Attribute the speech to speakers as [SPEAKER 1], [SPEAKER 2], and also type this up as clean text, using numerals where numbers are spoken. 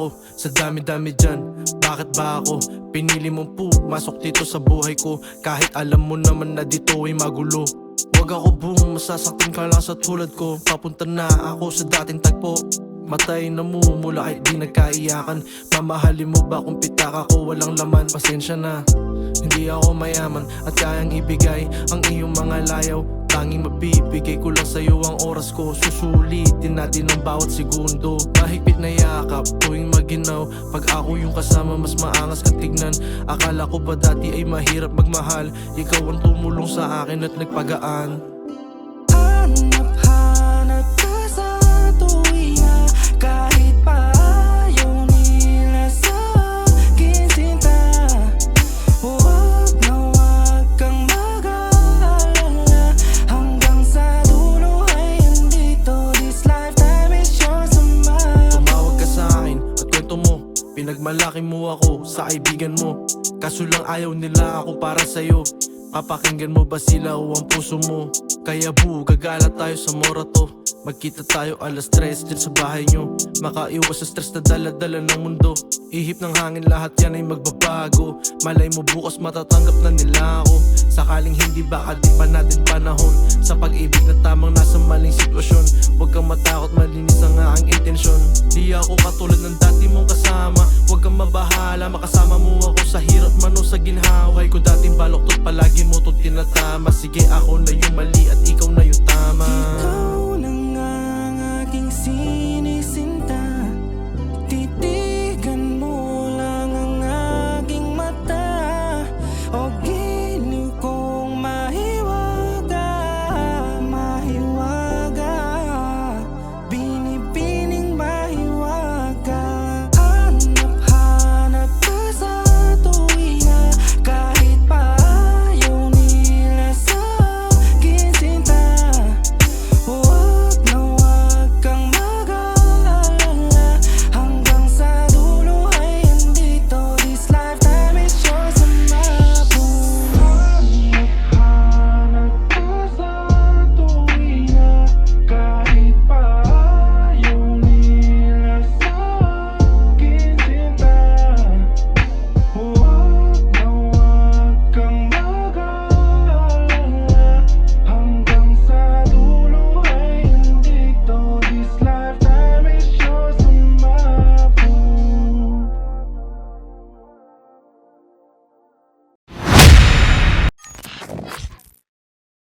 [SPEAKER 1] ako sa dami-dami dyan? Bakit ba ako pinili mong pumasok dito sa buhay ko? Kahit alam mo naman na dito ay magulo. Wag ako boom, masasaktin ka lang sa tulad ko. Papunta na ako sa dating tagpo. Matay na mula kahit di nagkaiyakan. Mamahalin mo ba kung pitaka ko walang laman? Pasensya na, hindi ako mayaman at kayang ibigay ang iyong mga layaw. Tanging mabibigay ko lang sa'yo ang oras ko. Susulitin natin ang bawat segundo. Mahigpit na yakap tuwing maginaw. Pag ako yung kasama mas maangas ka tignan. Akala ko ba dati ay mahirap magmahal? Ikaw ang tumulong sa akin at nagpagaan.
[SPEAKER 2] Hanap-hanap ka sa tuwina. Kahit pa ayaw nila sa akin sinta. Huwag na huwag kang mag-aalala. Hanggang sa dulo ay andito. This lifetime is yours naman.
[SPEAKER 1] Tumawag ka sa akin at kwento mo. Pinagmalaki mo ako sa kaibigan mo. Kaso lang ayaw nila ako para sa'yo. Papakinggan mo ba sila o ang puso mo? Kaya gagala tayo sa Morato. Magkita tayo 3:00 dyan sa bahay nyo. Makaiwas sa stress na dala-dala ng mundo. Ihip ng hangin lahat yan ay magbabago. Malay mo bukas matatanggap na nila ako. Sakaling hindi baka di pa natin panahon. Sa pag-ibig na tamang nasa maling sitwasyon. Huwag kang matakot, malinis ang aking intensyon. Di ako katulad ng dati mong kasama. Huwag kang mabahala, makasama mo ako sa hirap man o sa ginhawa. Ko dating baloktot, palagi mo to tinatama. Sige ako na yung mali at ikaw na yung tama.
[SPEAKER 2] Ikaw na nga ang aking sinisin.